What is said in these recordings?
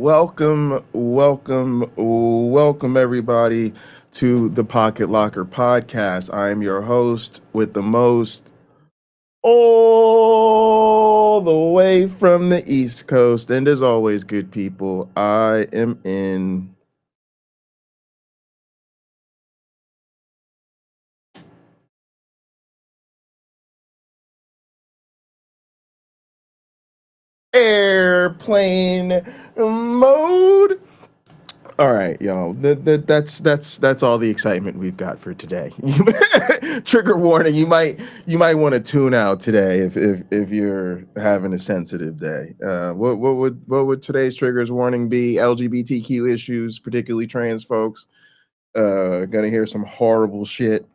Welcome, everybody, to the Pocket Locker podcast. I am your host with the most, all the way from the East Coast. And as always, good people, I am in airplane mode. All right, y'all. That's all the excitement we've got for today. Trigger warning: you might want to tune out today if you're having a sensitive day. What would today's triggers warning be? LGBTQ issues, particularly trans folks. Gonna hear some horrible shit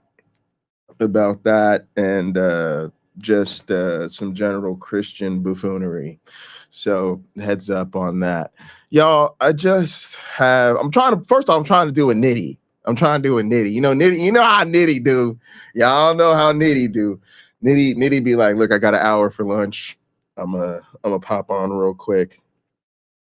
about that, and just some general Christian buffoonery. So heads up on that. Y'all, I'm trying to, first off, I'm trying to do a nitty. I'm trying to do a nitty. You know how nitty do. Y'all know how nitty do. Nitty be like, look, I got an hour for lunch. I'm a pop on real quick,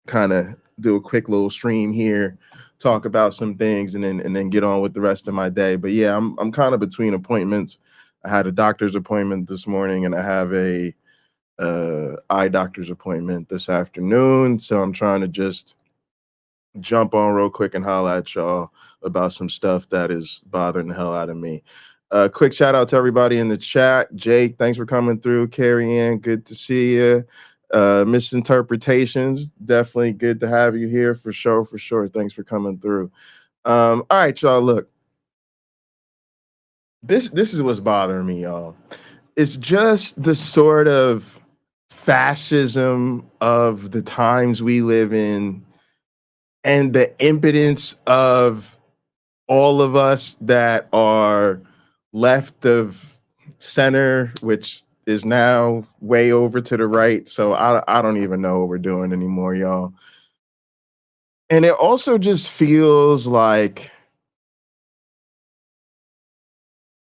kind of do a quick little stream here, talk about some things, and then get on with the rest of my day. But yeah, I'm kind of between appointments. I had a doctor's appointment this morning, and I have a eye doctor's appointment this afternoon. So I'm trying to just jump on real quick and holla at y'all about some stuff that is bothering the hell out of me. Quick shout out to everybody in the chat. Jake, thanks for coming through. Carrie Ann, good to see you. Misinterpretations, definitely good to have you here for sure. Thanks for coming through. All right, y'all. Look, this is what's bothering me, y'all. It's just the sort of fascism of the times we live in, and the impotence of all of us that are left of center, which is now way over to the right. So I don't even know what we're doing anymore, y'all. And it also just feels like,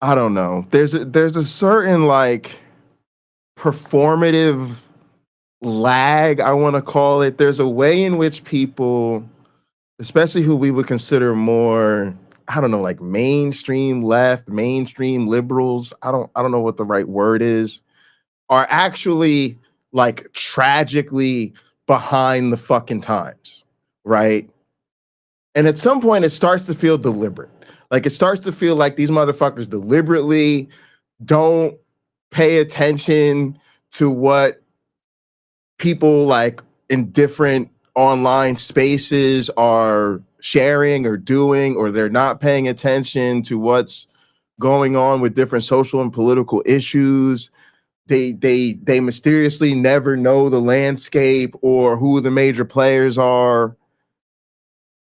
I don't know. There's a certain like performative lag, I want to call it. There's a way in which people, especially who we would consider more, I don't know, like mainstream left, mainstream liberals, I don't know what the right word is, are actually like tragically behind the fucking times, right? And at some point it starts to feel deliberate. Like it starts to feel like these motherfuckers deliberately don't pay attention to what people like in different online spaces are sharing or doing, or they're not paying attention to what's going on with different social and political issues. They mysteriously never know the landscape or who the major players are.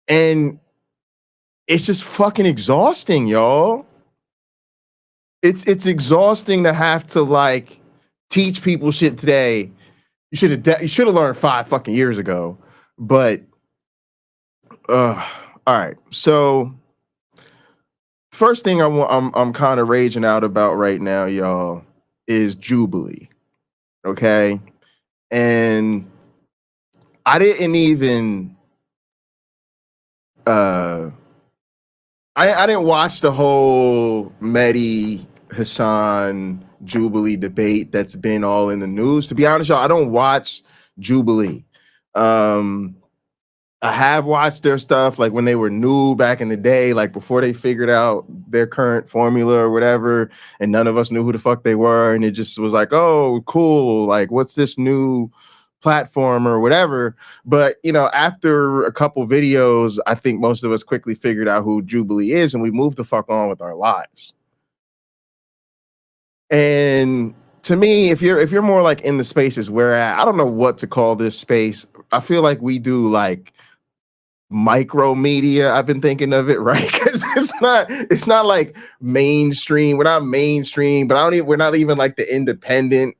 And it's just fucking exhausting, y'all. It's exhausting to have to like teach people shit today. You should have learned 5 fucking years ago. But all right. So first thing I'm kind of raging out about right now, y'all, is Jubilee. Okay? And I didn't even I didn't watch the whole Mehdi Hassan Jubilee debate that's been all in the news. To be honest, y'all, I don't watch Jubilee. I have watched their stuff like when they were new back in the day, like before they figured out their current formula or whatever, and none of us knew who the fuck they were, and it just was like, oh, cool, like what's this new platform or whatever. But after a couple videos, I think most of us quickly figured out who Jubilee is, and we moved the fuck on with our lives. And to me, if you're more like in the spaces we're at, I don't know what to call this space. I feel like we do like micro media. I've been thinking of it, right? Because it's not like mainstream. We're not mainstream, but we're not even like the independent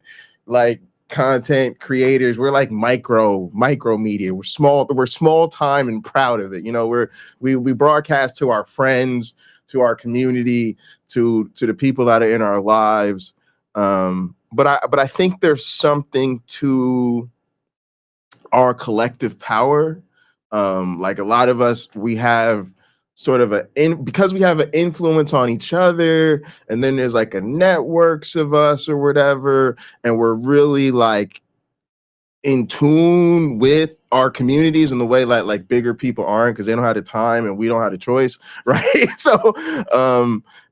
like content creators. We're like micro media. We're small time and proud of it. We broadcast to our friends, to our community, to the people that are in our lives. But I think there's something to our collective power Like a lot of us, we have sort of because we have an influence on each other, and then there's like a networks of us or whatever, and we're really like in tune with our communities in the way like bigger people aren't, because they don't have the time and we don't have the choice, right? So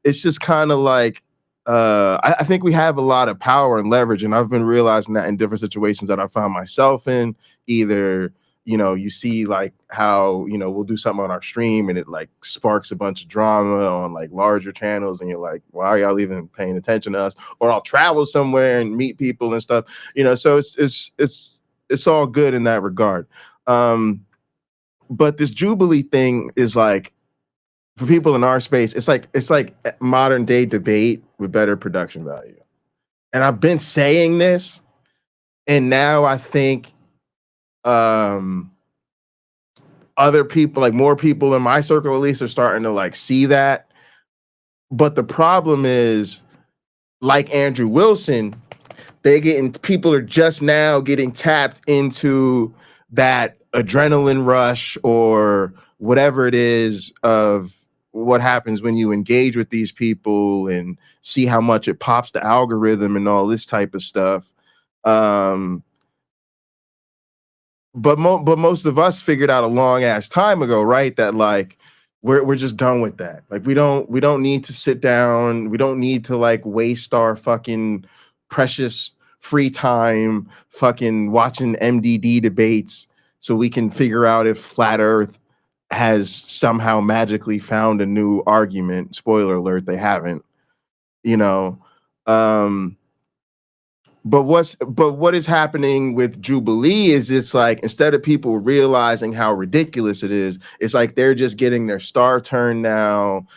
it's just kind of like I think we have a lot of power and leverage, and I've been realizing that in different situations that I found myself in. Either, you see like how, we'll do something on our stream and it like sparks a bunch of drama on like larger channels, and you're like, why are y'all even paying attention to us? Or I'll travel somewhere and meet people and stuff, so it's all good in that regard. But this Jubilee thing is like, for people in our space, it's like modern day debate with better production value. And I've been saying this, and now I think other people, like more people in my circle at least, are starting to like see that. But the problem is, like Andrew Wilson, people are just now getting tapped into that adrenaline rush or whatever it is of what happens when you engage with these people and see how much it pops the algorithm and all this type of stuff. But most of us figured out a long ass time ago, right, that like we're just done with that. Like we don't need to sit down. We don't need to like waste our fucking precious free time fucking watching MDD debates so we can figure out if flat Earth has somehow magically found a new argument. Spoiler alert, they haven't. You know. But what is happening with Jubilee is, it's like, instead of people realizing how ridiculous it is, it's like they're just getting their star turn now.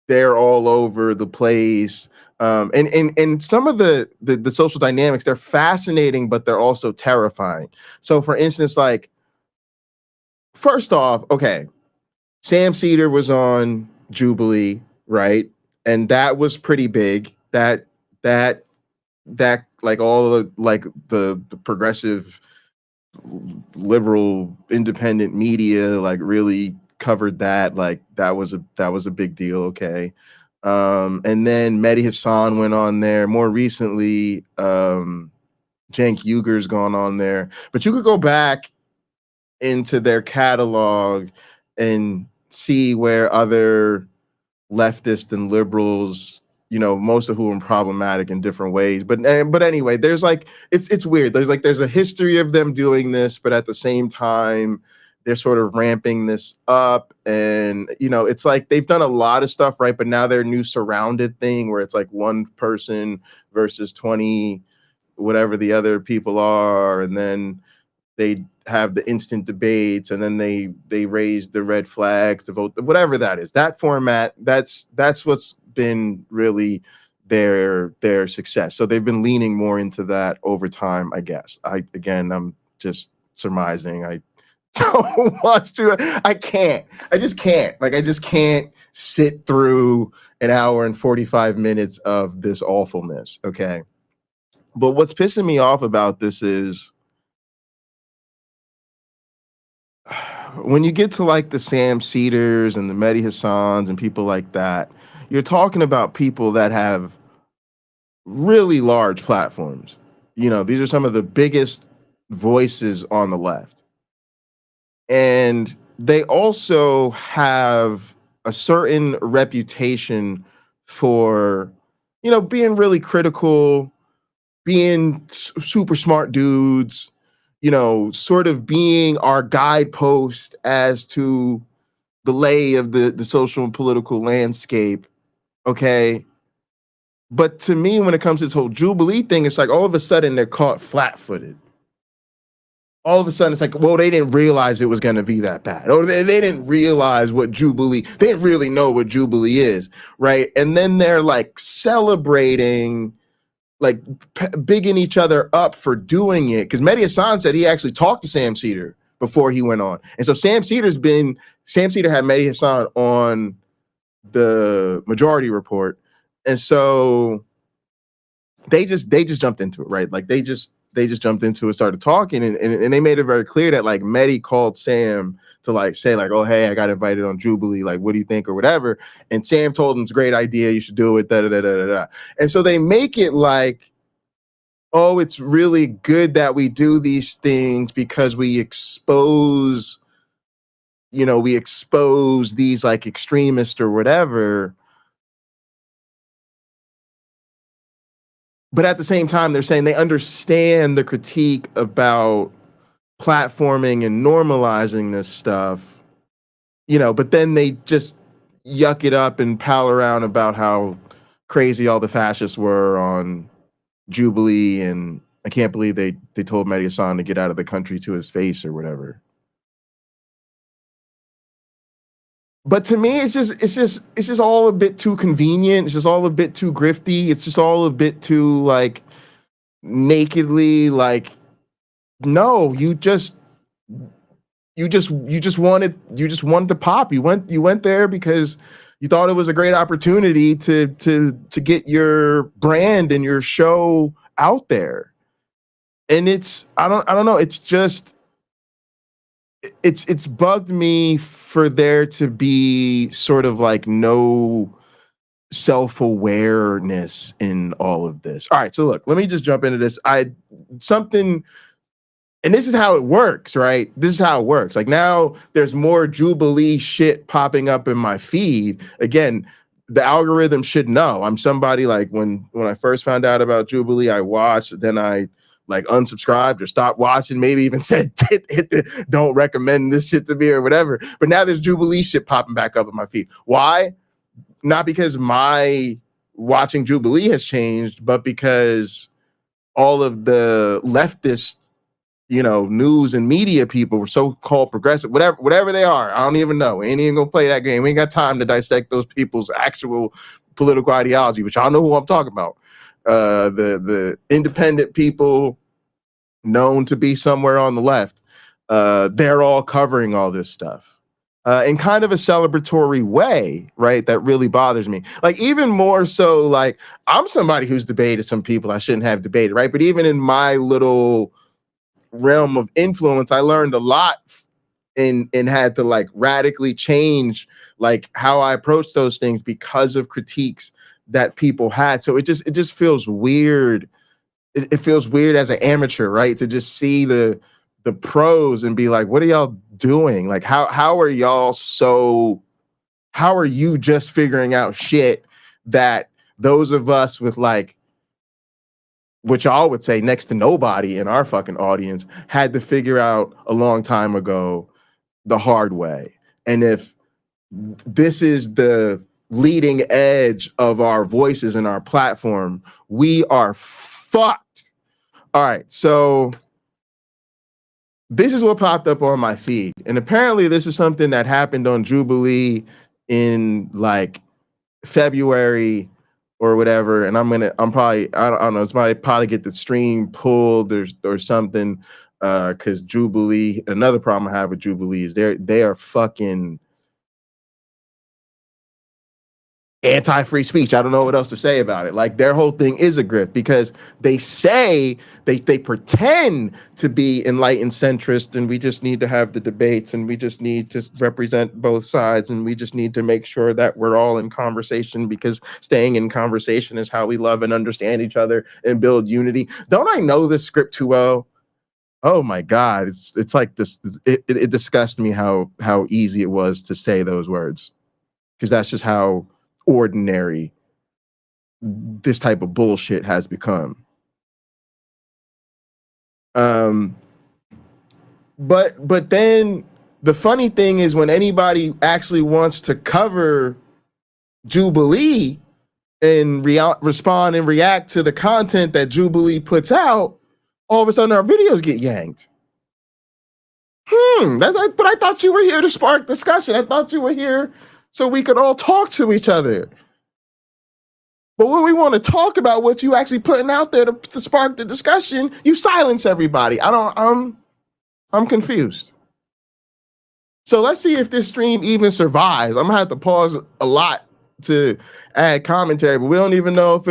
They're all over the place. And some of the social dynamics, they're fascinating, but they're also terrifying. So for instance, like, first off, okay, Sam Cedar was on Jubilee, right? And that was pretty big. That like all the like the progressive liberal independent media like really covered that. Like that was a big deal. Okay. And then Mehdi Hassan went on there. More recently, Cenk Uger's gone on there. But you could go back into their catalog and see where other leftists and liberals, most of whom are problematic in different ways. But anyway, there's like, it's weird. There's a history of them doing this, but at the same time, they're sort of ramping this up. And, it's like they've done a lot of stuff, right? But now their new surrounded thing where it's like one person versus 20, whatever the other people are. And then they have the instant debates, and then they raise the red flags to vote, whatever that is. That format, that's what's been really their success. So they've been leaning more into that over time, I guess. I'm just surmising. I don't want to. I just can't sit through an hour and 45 minutes of this awfulness. Okay. But what's pissing me off about this is, when you get to like the Sam Cedars and the Mehdi Hassans and people like that, you're talking about people that have really large platforms. These are some of the biggest voices on the left. And they also have a certain reputation for, being really critical, being super smart dudes, sort of being our guidepost as to the lay of the social and political landscape. Okay. But to me, when it comes to this whole Jubilee thing, it's like all of a sudden they're caught flat-footed. All of a sudden it's like, well, they didn't realize it was going to be that bad. Or they didn't realize what Jubilee, they didn't really know what Jubilee is. Right. And then they're like celebrating, like bigging each other up for doing it. Because Mehdi Hassan said he actually talked to Sam Cedar before he went on. And so Sam Cedar had Mehdi Hassan on the Majority Report. And so they just jumped into it, right? Like they just they just jumped into it, started talking, and they made it very clear that like Mehdi called Sam to like say like, oh hey, I got invited on Jubilee, like what do you think or whatever, and Sam told him it's a great idea, you should do it, da da da da da. And so they make it like, oh, it's really good that we do these things because we expose these like extremists or whatever. But at the same time, they're saying they understand the critique about platforming and normalizing this stuff, but then they just yuck it up and pal around about how crazy all the fascists were on Jubilee, and I can't believe they told Mehdi Hasan to get out of the country to his face or whatever. But to me, it's just all a bit too convenient. It's just all a bit too grifty. It's just all a bit too like nakedly like, no, you just wanted to pop. You went there because you thought it was a great opportunity to get your brand and your show out there. And it's I don't know, it's just it's bugged me for there to be sort of like no self-awareness in all of this. All right, so look, let me just jump into this. And this is how it works, right? This is how it works. Like now there's more Jubilee shit popping up in my feed. Again, the algorithm should know. I'm somebody like when I first found out about Jubilee, I watched, then I like unsubscribed or stopped watching, maybe even said don't recommend this shit to me or whatever. But now there's Jubilee shit popping back up in my feed. Why? Not because my watching Jubilee has changed, but because all of the leftist, news and media people were so-called progressive, whatever they are. I don't even know. We ain't even gonna play that game. We ain't got time to dissect those people's actual political ideology, but y'all know who I'm talking about. The independent people known to be somewhere on the left, they're all covering all this stuff in kind of a celebratory way, right? That really bothers me. Like even more so, like I'm somebody who's debated some people I shouldn't have debated, right? But even in my little realm of influence, I learned a lot and had to like radically change like how I approach those things because of critiques that people had. So it just feels weird. It feels weird as an amateur, right? To just see the pros and be like, what are y'all doing? Like how are you just figuring out shit that those of us with like, which y'all would say next to nobody in our fucking audience had to figure out a long time ago the hard way. And if this is the leading edge of our voices and our platform, we are fucked. All right, so this is what popped up on my feed. And apparently this is something that happened on Jubilee in like February or whatever, and I'm probably, I don't know, it's probably get the stream pulled or something, because Jubilee, another problem I have with Jubilee is they are fucking anti-free speech. I don't know what else to say about it. Like their whole thing is a grift because they say they pretend to be enlightened centrist, and we just need to have the debates, and we just need to represent both sides, and we just need to make sure that we're all in conversation because staying in conversation is how we love and understand each other and build unity. Don't I know this script too well? Oh my God, it's like this. It disgusts me how easy it was to say those words, because that's just how ordinary this type of bullshit has become. But then the funny thing is when anybody actually wants to cover Jubilee and respond and react to the content that Jubilee puts out, all of a sudden our videos get yanked. But I thought you were here to spark discussion. I thought you were here so we could all talk to each other. But when we want to talk about what you actually putting out there to spark the discussion, you silence everybody. I'm confused. So let's see if this stream even survives. I'm gonna have to pause a lot to add commentary, but we don't even know if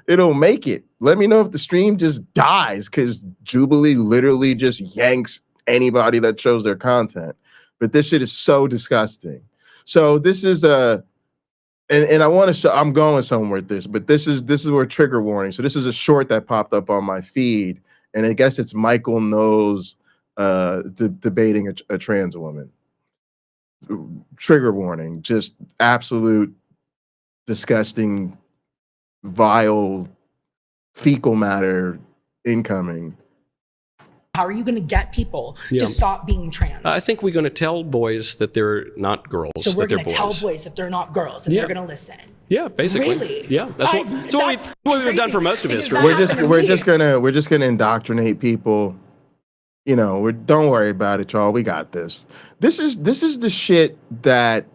it'll make it. Let me know if the stream just dies, because Jubilee literally just yanks anybody that shows their content. But this shit is so disgusting. So this is and I want to show, I'm going somewhere with this, but this is where trigger warning. So this is a short that popped up on my feed, and I guess it's Michael Knowles debating a trans woman. Trigger warning, just absolute disgusting, vile, fecal matter incoming. How are you going to get people to stop being trans? I think we're going to tell boys that they're not girls. So we're going to tell boys that they're not girls, and they're going to listen. Yeah, basically. Really? Yeah, that's what we've done for most of history. We're just gonna indoctrinate people. You know, don't worry about it, y'all. We got this. This is the shit that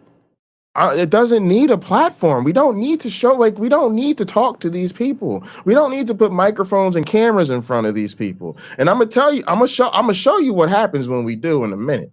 it doesn't need a platform. We don't need to show, like, we don't need to talk to these people. We don't need to put microphones and cameras in front of these people. And I'm gonna tell you, I'm gonna show you what happens when we do in a minute.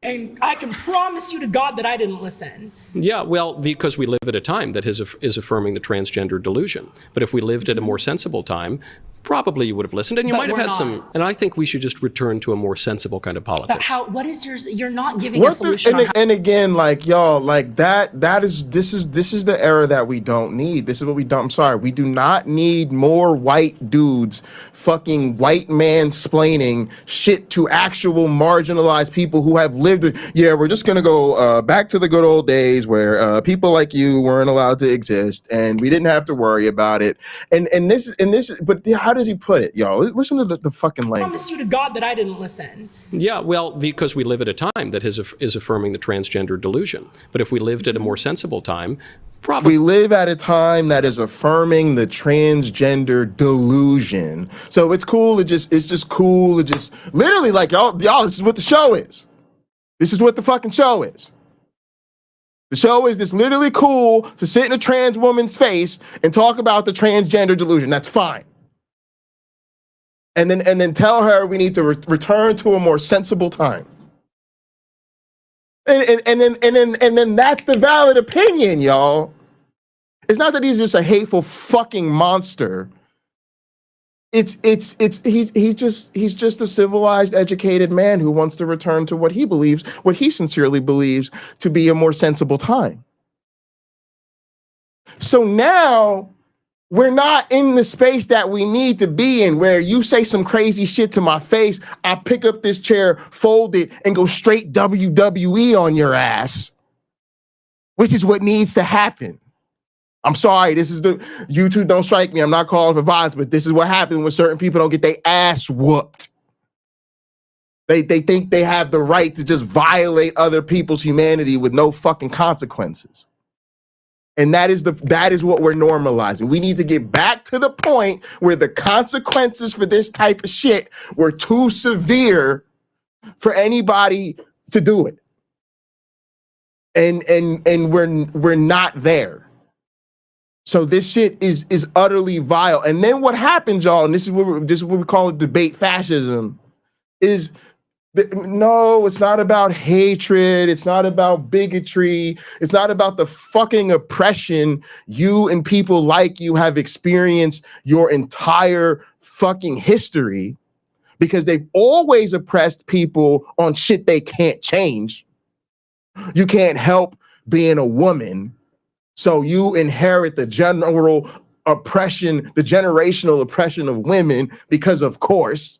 And I can promise you to God that I didn't listen. Yeah, well, because we live at a time that is affirming the transgender delusion. But if we lived at a more sensible time, probably you would have listened, and you might have had some. And I think we should just return to a more sensible kind of politics. But how? What is yours? You're not giving a solution. And again, like, y'all, like this is the era that we don't need. This is what we don't. I'm sorry, we do not need more white dudes fucking white man splaining shit to actual marginalized people who have lived with. Yeah, we're just gonna go back to the good old days where people like you weren't allowed to exist and we didn't have to worry about it. And this. But how does he put it, y'all? Listen to the fucking language. I promise you to God that I didn't listen. Yeah, well, because we live at a time that is affirming the transgender delusion. But if we lived at a more sensible time, probably. We live at a time that is affirming the transgender delusion. So it's cool. It's just cool. It just literally, like, y'all, this is what the show is. This is what the fucking show is. The show is this literally cool to sit in a trans woman's face and talk about the transgender delusion. That's fine. And then tell her we need to return to a more sensible time. And then that's the valid opinion, y'all. It's not that he's just a hateful fucking monster. He's just a civilized, educated man who wants to return to what he sincerely believes to be a more sensible time. So now we're not in the space that we need to be in, where you say some crazy shit to my face, I pick up this chair, fold it, and go straight WWE on your ass, which is what needs to happen. I'm sorry, this is the YouTube don't strike me. I'm not calling for violence, but this is what happens when certain people don't get their ass whooped. They think they have the right to just violate other people's humanity with no fucking consequences. And that is what we're normalizing. We need to get back to the point where the consequences for this type of shit were too severe for anybody to do it. And we're not there. So this shit is utterly vile. And then what happens, y'all, and this is what we call it, debate fascism, is no, it's not about hatred. It's not about bigotry. It's not about the fucking oppression you and people like you have experienced your entire fucking history, because they've always oppressed people on shit they can't change. You can't help being a woman, so you inherit the general oppression, the generational oppression of women, because of course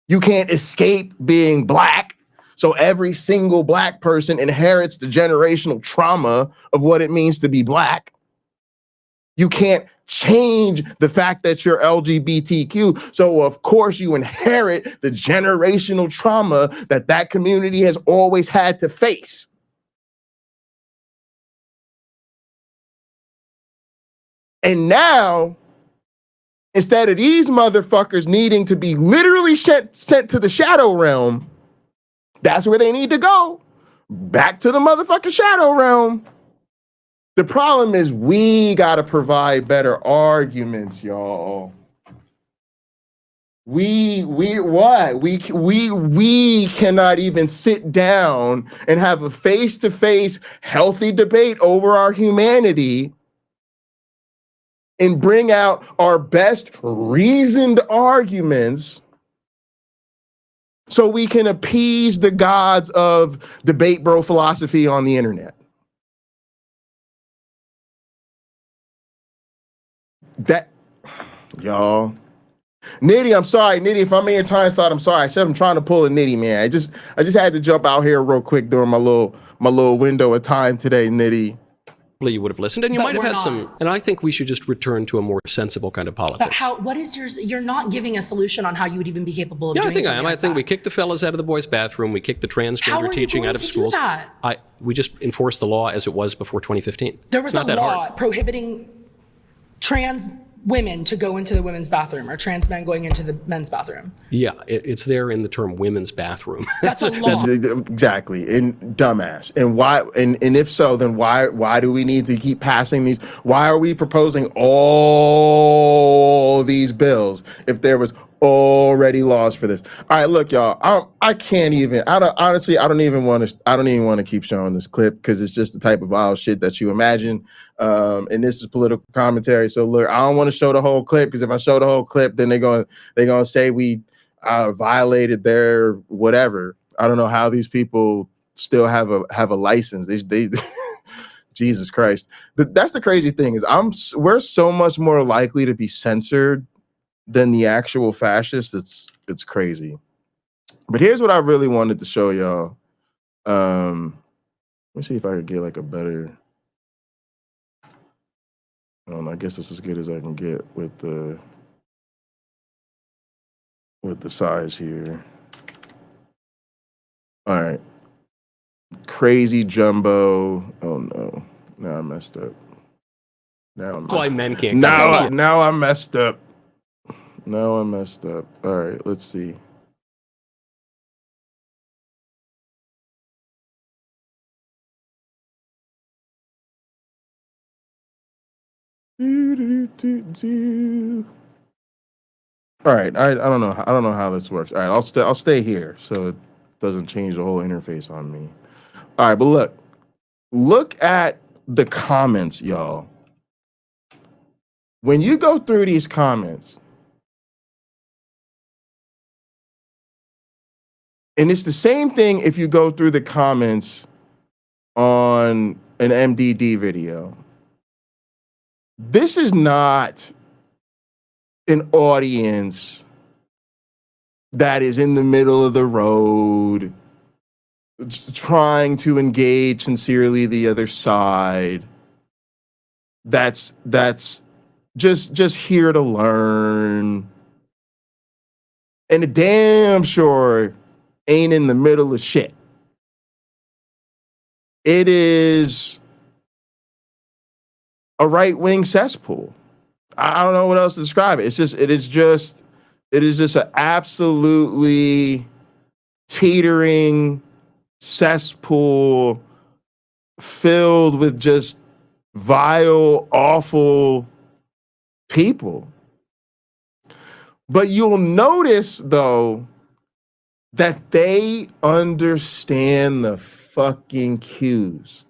you can't escape being black. So every single black person inherits the generational trauma of what it means to be black. You can't change the fact that you're LGBTQ. So of course you inherit the generational trauma that community has always had to face. And now, instead of these motherfuckers needing to be literally sent to the shadow realm, that's where they need to go. Back to the motherfucking shadow realm. The problem is we got to provide better arguments, y'all. we cannot even sit down and have a face-to-face healthy debate over our humanity and bring out our best reasoned arguments so we can appease the gods of debate bro philosophy on the internet. That, y'all. Nitty, I'm sorry, Nitty. If I'm in your time slot, I'm sorry. I said I'm trying to pull a Nitty, man. I just had to jump out here real quick during my little window of time today, Nitty. You would have listened, and you might have had some. And I think we should just return to a more sensible kind of politics. But what is yours? You're not giving a solution on how you would even be capable of doing something. I am. I think we kicked the fellas out of the boys' bathroom. We kicked the transgender teaching out of schools. How are you going to do that? We just enforced the law as it was before 2015. There was a law prohibiting trans women to go into the women's bathroom or trans men going into the men's bathroom. Yeah, it's there in the term women's bathroom. That's a law. Exactly. And dumbass. And why, and if so, then why do we need to keep passing these? Why are we proposing all these bills if there was already laws for this? All right, look, y'all, I can't even, I don't even want to keep showing this clip because it's just the type of wild shit that you imagine. And this is political commentary. So look, I don't want to show the whole clip because if I show the whole clip, then they're gonna say we violated their whatever. I don't know how these people still have a license. They Jesus Christ. That's the crazy thing is we're so much more likely to be censored than the actual fascists. It's crazy. But here's what I really wanted to show y'all. Let me see if I could get like a better. I guess it's as good as I can get with the size here. All right. Crazy jumbo. Oh no. Now I messed up. That's why men can't. Now I messed up. Now I messed up. All right, let's see. All right, I don't know how this works. All right, I'll stay here so it doesn't change the whole interface on me. All right, but look at the comments, y'all. When you go through these comments, and it's the same thing if you go through the comments on an MDD video. This is not an audience that is in the middle of the road trying to engage sincerely the other side. That's just here to learn. And a damn sure ain't in the middle of shit. It is a right-wing cesspool. I don't know what else to describe it. It is just an absolutely teetering cesspool filled with just vile, awful people. But you'll notice, though, that they understand the fucking cues.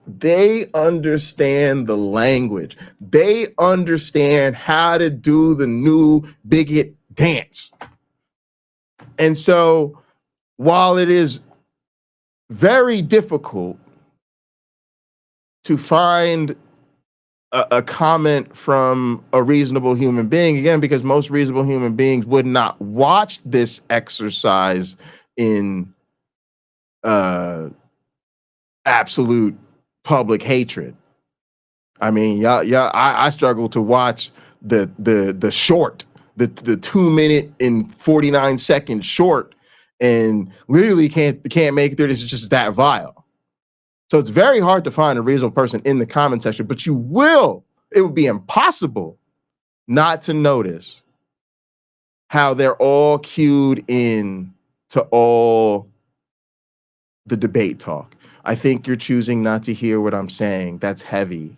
They understand the language. They understand how to do the new bigot dance. And so, while it is very difficult to find a comment from a reasonable human being, again, because most reasonable human beings would not watch this exercise in absolute public hatred. I mean, I struggle to watch the short, the 2-minute and 49-second short, and literally can't make it through. This is just that vile. So it's very hard to find a reasonable person in the comment section, but it would be impossible not to notice how they're all cued in to all the debate talk. I think you're choosing not to hear what I'm saying. That's heavy.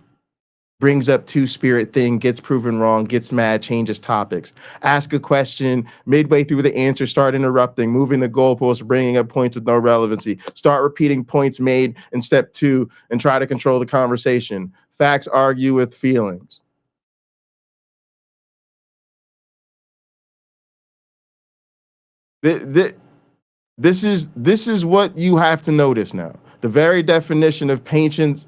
brings up two-spirit thing, gets proven wrong, gets mad, changes topics. Ask a question, midway through the answer, start interrupting, moving the goalposts, bringing up points with no relevancy. Start repeating points made in step 2 and try to control the conversation. Facts argue with feelings. This is what you have to notice now. The very definition of patience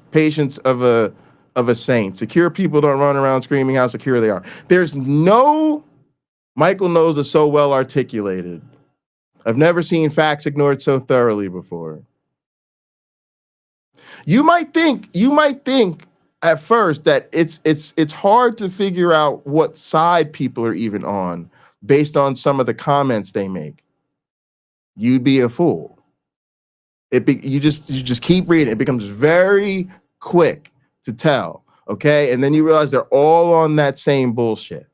of a saint. Secure people don't run around screaming how secure they are. There's no Michael knows is so well articulated. I've never seen facts ignored so thoroughly before. You might think at first that it's hard to figure out what side people are even on based on some of the comments they make. You'd be a fool. You just keep reading. It becomes very quick to tell, okay? And then you realize they're all on that same bullshit,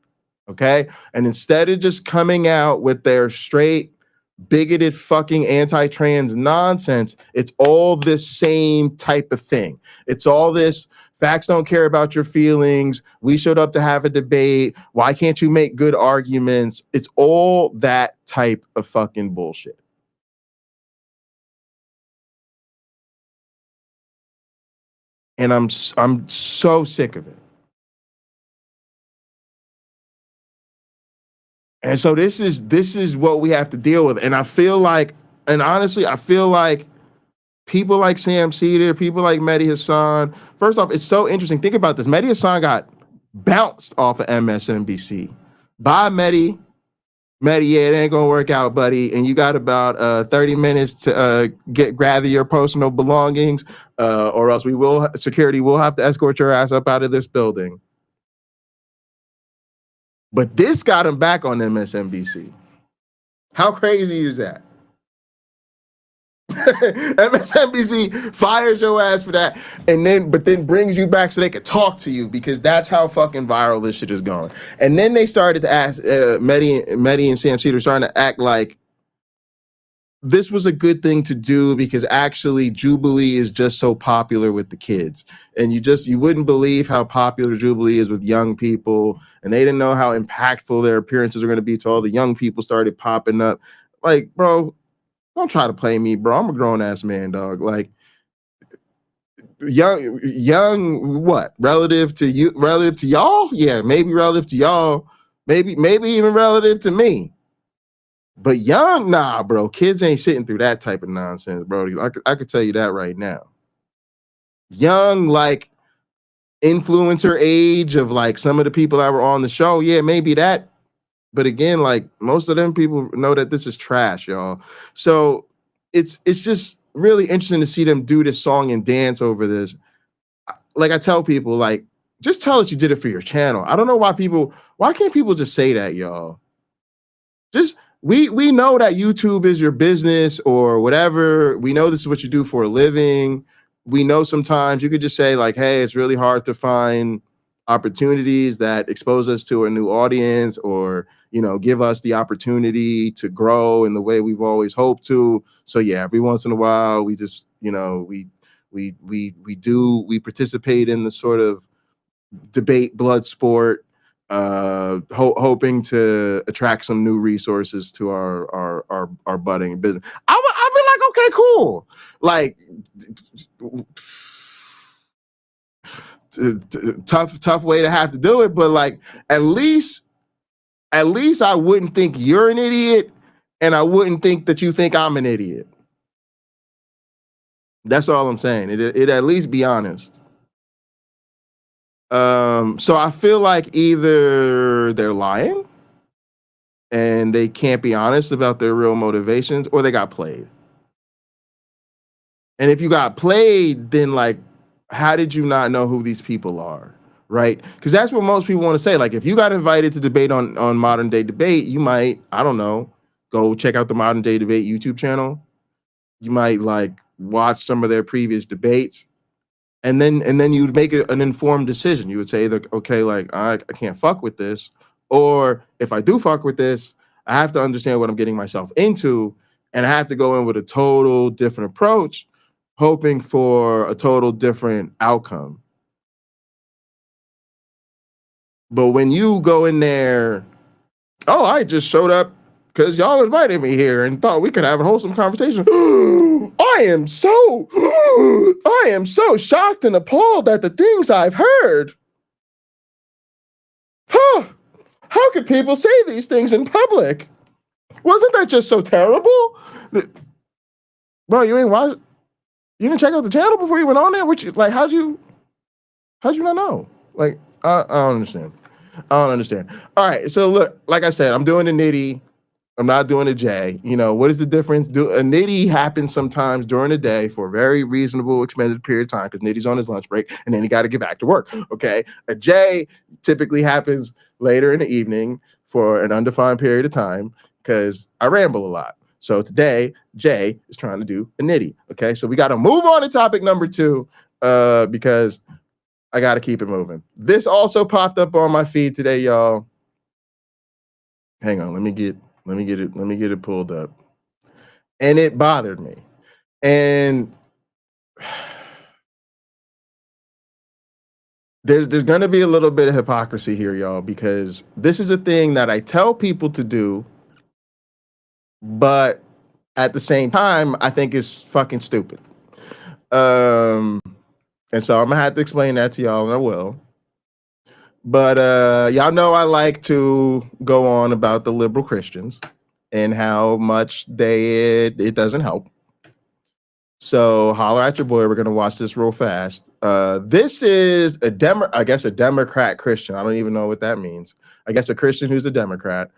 okay? And instead of just coming out with their straight, bigoted, fucking anti-trans nonsense, it's all this same type of thing. It's all this, facts don't care about your feelings. We showed up to have a debate. Why can't you make good arguments? It's all that type of fucking bullshit. And I'm so sick of it. And so this is what we have to deal with. And I feel like, and honestly, I feel like people like Sam Cedar, people like Mehdi Hassan, first off, it's so interesting. Think about this. Mehdi Hassan got bounced off of MSNBC. Bye, Mehdi. Mehdi, yeah, it ain't gonna work out, buddy. And you got about 30 minutes to gather your personal belongings, or else security will have to escort your ass up out of this building. But this got him back on MSNBC. How crazy is that? MSNBC fires your ass for that, but then brings you back so they could talk to you, because that's how fucking viral this shit is going. And then they started to ask Mehdi and Sam Cedar starting to act like this was a good thing to do because actually Jubilee is just so popular with the kids, and you wouldn't believe how popular Jubilee is with young people, and they didn't know how impactful their appearances are going to be till all the young people started popping up. Like, bro, don't try to play me, bro. I'm a grown ass man, dog. Like, young, what? Relative to y'all? Yeah, maybe relative to y'all. Maybe even relative to me. But young, nah, bro. Kids ain't sitting through that type of nonsense, bro. I could tell you that right now. Young, like influencer age of like some of the people that were on the show, yeah, maybe that. But again, like most of them people know that this is trash, y'all. So it's just really interesting to see them do this song and dance over this. Like I tell people, like, just tell us you did it for your channel. I don't know why can't people just say that, y'all? Just we know that YouTube is your business or whatever. We know this is what you do for a living. We know sometimes you could just say like, hey, it's really hard to find opportunities that expose us to a new audience, or give us the opportunity to grow in the way we've always hoped to. So yeah, every once in a while we just we participate in the sort of debate blood sport, hoping to attract some new resources to our budding business. I'll be like, okay, cool. Like, tough way to have to do it, but like at least I wouldn't think you're an idiot, and I wouldn't think that you think I'm an idiot. That's all I'm saying. It at least be honest. So I feel like either they're lying and they can't be honest about their real motivations, or they got played. And if you got played, then like, how did you not know who these people are? Right? Because that's what most people want to say. Like, if you got invited to debate on Modern Day Debate, you might, I don't know, go check out the Modern Day Debate YouTube channel. You might like watch some of their previous debates, and then you'd make an informed decision. You would say either, okay, like I can't fuck with this, or if I do fuck with this, I have to understand what I'm getting myself into, and I have to go in with a total different approach, hoping for a total different outcome. But when you go in there, oh, I just showed up because y'all invited me here and thought we could have a wholesome conversation. I am so shocked and appalled at the things I've heard. Huh. How could people say these things in public? Wasn't that just so terrible? Bro, you ain't watch. You didn't check out the channel before you went on there? Like, how'd you not know? Like, I don't understand. I don't understand. All right, so look, like I said, I'm doing the nitty. I'm not doing a J. You know, what is the difference? A nitty happens sometimes during the day for a very reasonable, extended period of time because nitty's on his lunch break and then he got to get back to work. Okay. A J typically happens later in the evening for an undefined period of time because I ramble a lot. So today, Jay is trying to do a nitty. Okay. So we got to move on to topic number 2 because I got to keep it moving. This also popped up on my feed today, y'all. Hang on. Let me get it pulled up. And it bothered me. And there's going to be a little bit of hypocrisy here, y'all, because this is a thing that I tell people to do, but at the same time, I think it's fucking stupid. And so I'm gonna have to explain that to y'all, and I will. But y'all know I like to go on about the liberal Christians and how much it doesn't help. So holler at your boy. We're gonna watch this real fast. This is a Democrat Christian. I don't even know what that means. I guess a Christian who's a Democrat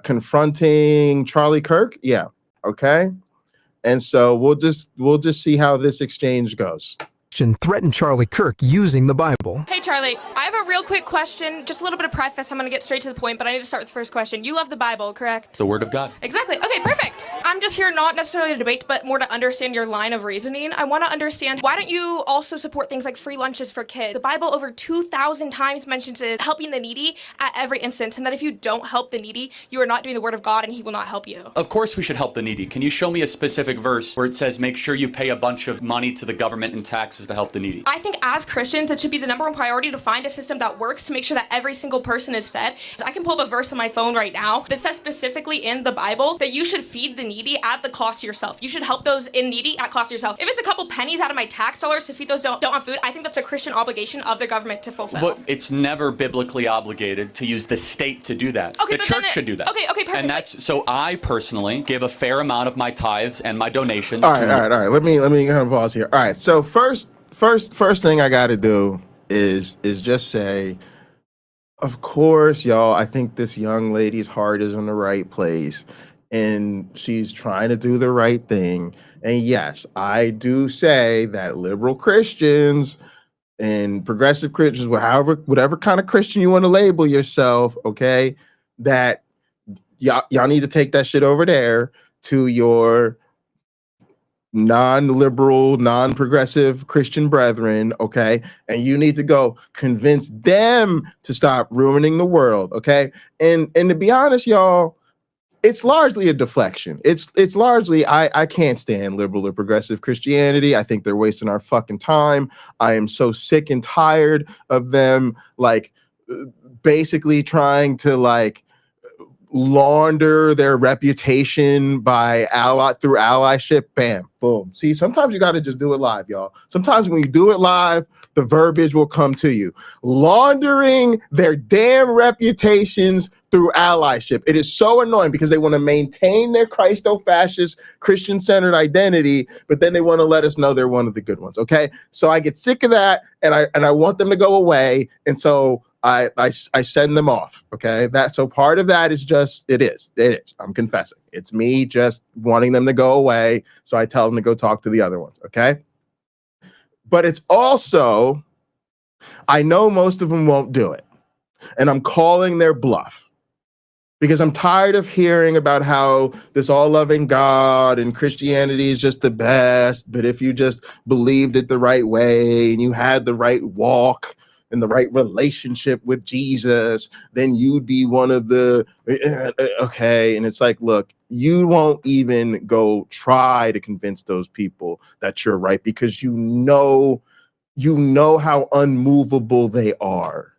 confronting Charlie Kirk. Yeah. Okay. And so we'll just see how this exchange goes. Threatened Charlie Kirk using the Bible. Hey Charlie, I have a real quick question, just a little bit of preface. I'm going to get straight to the point, but I need to start with the first question. You love the Bible, correct? The Word of God. Exactly. Okay, perfect. I'm just here not necessarily to debate, but more to understand your line of reasoning. I want to understand, why don't you also support things like free lunches for kids? The Bible over 2,000 times mentions helping the needy at every instance, and that if you don't help the needy, you are not doing the Word of God and He will not help you. Of course we should help the needy. Can you show me a specific verse where it says make sure you pay a bunch of money to the government in taxes to help the needy? I think as Christians, it should be the number one priority to find a system that works to make sure that every single person is fed. I can pull up a verse on my phone right now that says specifically in the Bible that you should feed the needy at the cost to yourself. You should help those in needy at cost to yourself. If it's a couple pennies out of my tax dollars to feed those don't have food, I think that's a Christian obligation of the government to fulfill. But it's never biblically obligated to use the state to do that. Okay, the church should do that. Okay, perfect. And that's so I personally give a fair amount of my tithes and my donations All right. Let me kind of pause here. All right. So first thing I got to do is just say, of course, y'all, I think this young lady's heart is in the right place and she's trying to do the right thing. And yes, I do say that liberal Christians and progressive Christians, whatever kind of Christian you want to label yourself, okay, that y'all need to take that shit over there to your non-liberal, non-progressive Christian brethren, okay? And you need to go convince them to stop ruining the world, okay? And to be honest, y'all, it's largely a deflection. It's largely, I can't stand liberal or progressive Christianity. I think they're wasting our fucking time. I am so sick and tired of them, like, basically trying to, like, launder their reputation by through allyship. Bam, boom. See, sometimes you got to just do it live, y'all. Sometimes when you do it live, the verbiage will come to you. Laundering their damn reputations through allyship. It is so annoying because they want to maintain their Christo-fascist, Christian-centered identity, but then they want to let us know they're one of the good ones. Okay, so I get sick of that, and I want them to go away, and so I send them off. Okay, so part of that is just it is. I'm confessing. It's me just wanting them to go away. So I tell them to go talk to the other ones. Okay, but it's also, I know most of them won't do it, and I'm calling their bluff because I'm tired of hearing about how this all-loving God and Christianity is just the best. But if you just believed it the right way and you had the right walk in the right relationship with Jesus, then you'd be one of the, okay. And it's like, look, you won't even go try to convince those people that you're right because you know how unmovable they are.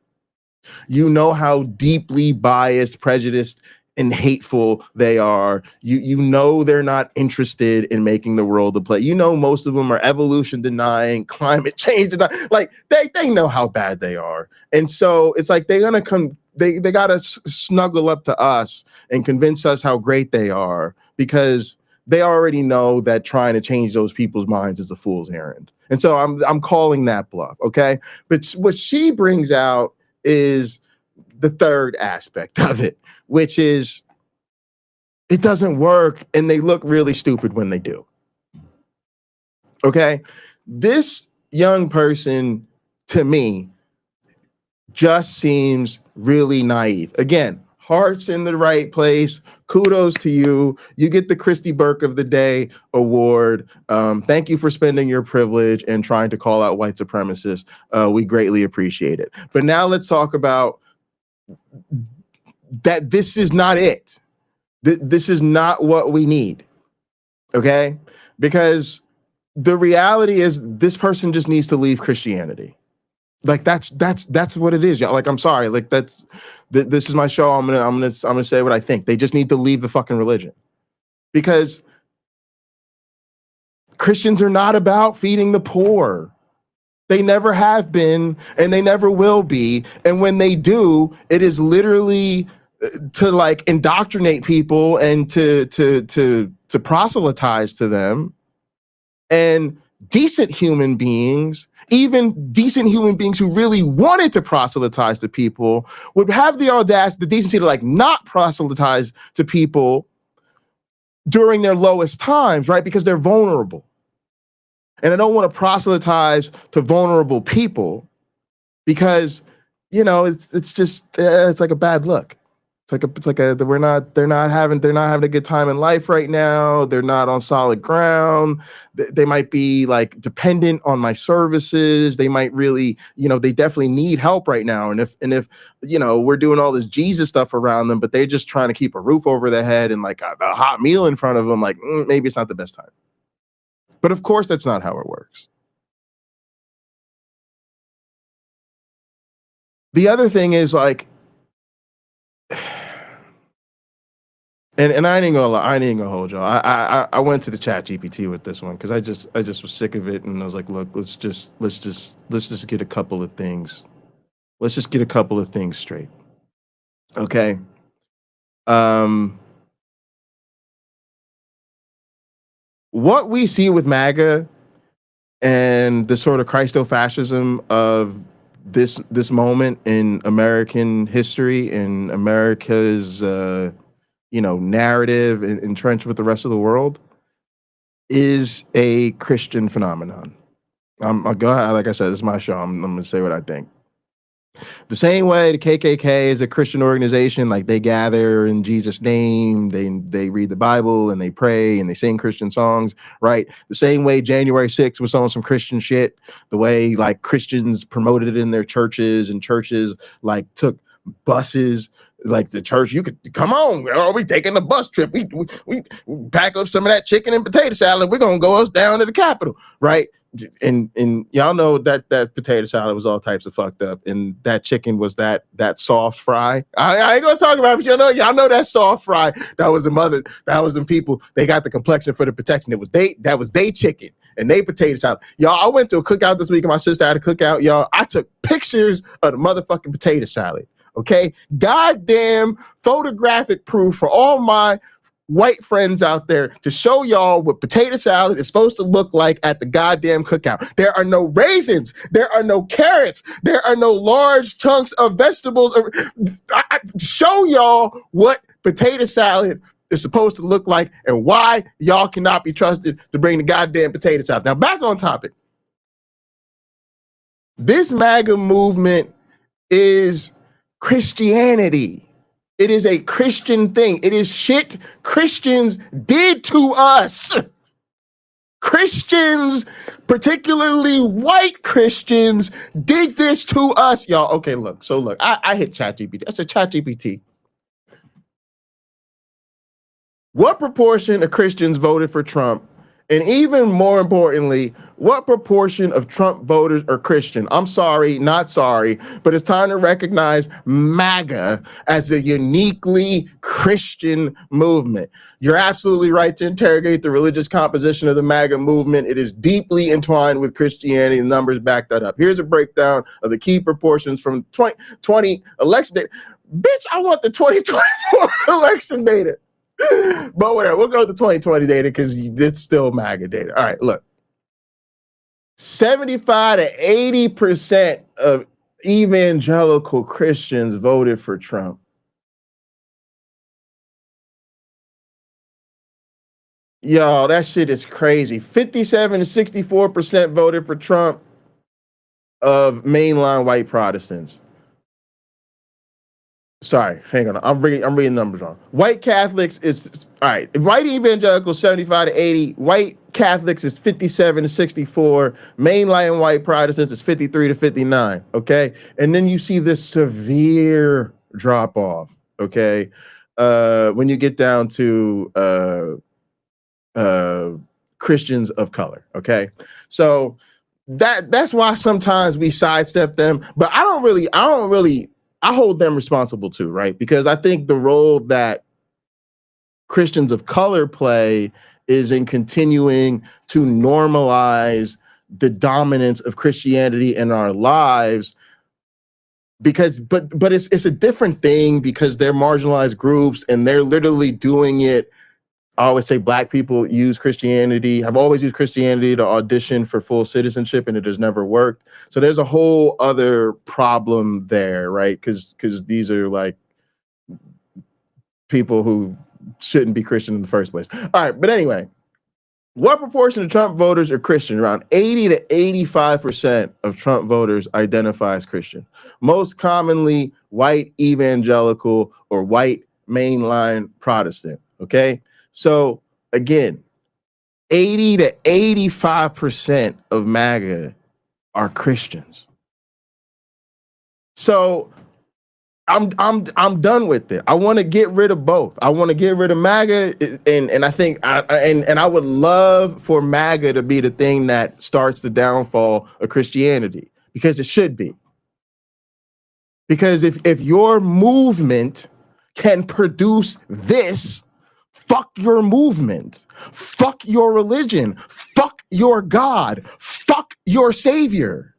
You know how deeply biased, prejudiced, and hateful they are. You know they're not interested in making the world a place. You know most of them are evolution denying, climate change denying. Like they know how bad they are. And so it's like they're gonna come, they gotta snuggle up to us and convince us how great they are, because they already know that trying to change those people's minds is a fool's errand. And so I'm calling that bluff, okay? But what she brings out is the third aspect of it, which is it doesn't work and they look really stupid when they do. Okay? This young person, to me, just seems really naive. Again, heart's in the right place. Kudos to you. You get the Christy Burke of the Day award. Thank you for spending your privilege and trying to call out white supremacists. We greatly appreciate it. But now let's talk about that. This is not it. This is not what we need. Okay? Because the reality is this person just needs to leave Christianity. Like that's what it is, y'all. Like, I'm sorry. Like this is my show. I'm gonna say what I think. They just need to leave the fucking religion, because Christians are not about feeding the poor. They never have been, and they never will be. And when they do, it is literally to like indoctrinate people and to proselytize to them. And decent human beings, even decent human beings who really wanted to proselytize to people, would have the audacity, the decency to like not proselytize to people during their lowest times, right? Because they're vulnerable. And I don't want to proselytize to vulnerable people because, you know, it's just it's like a bad look. It's like a they're not having a good time in life right now. They're not on solid ground. They might be like dependent on my services. They might really, you know, they definitely need help right now. And if you know, we're doing all this Jesus stuff around them, but they're just trying to keep a roof over their head and like a hot meal in front of them, like maybe it's not the best time. But of course, that's not how it works. The other thing is like, and I ain't gonna lie, I ain't gonna hold y'all. I went to the chat GPT with this one because I just was sick of it, and I was like, look, let's just get a couple of things. Let's just get a couple of things straight. Okay. What we see with MAGA and the sort of Christo-fascism of this moment in American history, in America's narrative entrenched with the rest of the world, is a Christian phenomenon. I'll go ahead, like I said, this is my show. I'm going to say what I think. The same way the KKK is a Christian organization, like they gather in Jesus' name, they read the Bible and they pray and they sing Christian songs, right? The same way January 6th was on some Christian shit, the way like Christians promoted it in their churches, and churches like took buses, like the church, you could come on, are we taking a bus trip? We pack up some of that chicken and potato salad. We're gonna go us down to the Capitol, right? And y'all know that potato salad was all types of fucked up, and that chicken was that soft fry. I ain't gonna talk about it, but y'all know that soft fry. That was them people. They got the complexion for the protection. That was they chicken and they potato salad. Y'all, I went to a cookout this week and my sister had a cookout. Y'all, I took pictures of the motherfucking potato salad. Okay, goddamn photographic proof for all my white friends out there to show y'all what potato salad is supposed to look like at the goddamn cookout. There are no raisins. There are no carrots. There are no large chunks of vegetables. Show y'all what potato salad is supposed to look like and why y'all cannot be trusted to bring the goddamn potato salad. Now, back on topic. This MAGA movement is Christianity. It is a Christian thing. It is shit Christians did to us. Christians, particularly white Christians, did this to us, y'all. Okay, look. So look, I hit ChatGPT. I said, ChatGPT, what proportion of Christians voted for Trump And even more importantly, what proportion of Trump voters are Christian? I'm sorry, not sorry, but it's time to recognize MAGA as a uniquely Christian movement. You're absolutely right to interrogate the religious composition of the MAGA movement. It is deeply entwined with Christianity. The numbers back that up. Here's a breakdown of the key proportions from 2020 election data. Bitch, I want the 2024 election data. But whatever, we'll go with the 2020 data because it's still MAGA data. All right, look. 75 to 80% of evangelical Christians voted for Trump. Yo, that shit is crazy. 57 to 64% voted for Trump of mainline white Protestants. Sorry, hang on. I'm reading numbers wrong. White Catholics is all right. White evangelicals 75 to 80. White Catholics is 57 to 64. Mainline white Protestants is 53 to 59. Okay, and then you see this severe drop off. Okay, when you get down to Christians of color. Okay, so that's why sometimes we sidestep them, but I hold them responsible too, right? Because I think the role that Christians of color play is in continuing to normalize the dominance of Christianity in our lives. Because, but it's a different thing because they're marginalized groups and they're literally doing it. I always say Black people have always used Christianity to audition for full citizenship, and it has never worked. So there's a whole other problem there, right? Because these are like people who shouldn't be Christian in the first place. All right, but anyway, what proportion of Trump voters are Christian? Around 80 to 85% of Trump voters identify as Christian. Most commonly white evangelical or white mainline Protestant, okay? So again, 80 to 85% of MAGA are Christians. So I'm done with it. I want to get rid of both. I want to get rid of MAGA, and I think I would love for MAGA to be the thing that starts the downfall of Christianity, because it should be. Because if your movement can produce this, fuck your movement, fuck your religion, fuck your God, fuck your savior.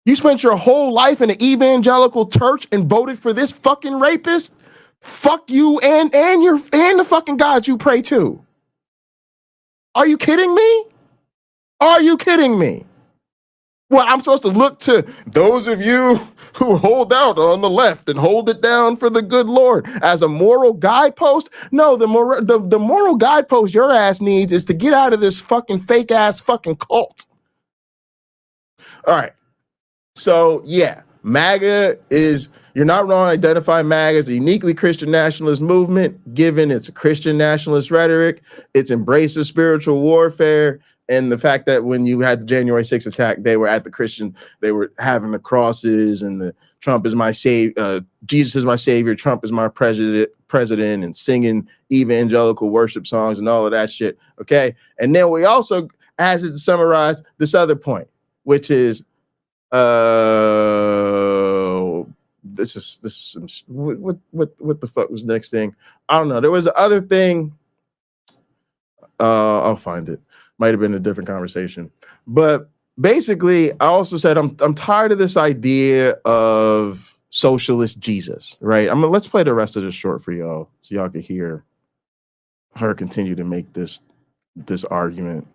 You spent your whole life in an evangelical church and voted for this fucking rapist? Fuck you and the fucking God you pray to. Are you kidding me? Are you kidding me? Well, I'm supposed to look to those of you who hold out on the left and hold it down for the good Lord as a moral guidepost? No, the moral guidepost your ass needs is to get out of this fucking fake ass fucking cult. All right. So yeah, MAGA is, you're not wrong to identify MAGA as a uniquely Christian nationalist movement, given its Christian nationalist rhetoric, its embrace of spiritual warfare, and the fact that when you had the January 6th attack, they were having the crosses and the Trump is my savior, Jesus is my savior, Trump is my president, and singing evangelical worship songs and all of that shit. Okay. And then we also, as it summarized, this other point, which is, this is some, what the fuck was the next thing? I don't know. There was the other thing. I'll find it. Might have been a different conversation, but basically, I also said I'm tired of this idea of socialist Jesus, right? Let's play the rest of this short for y'all, so y'all can hear her continue to make this argument.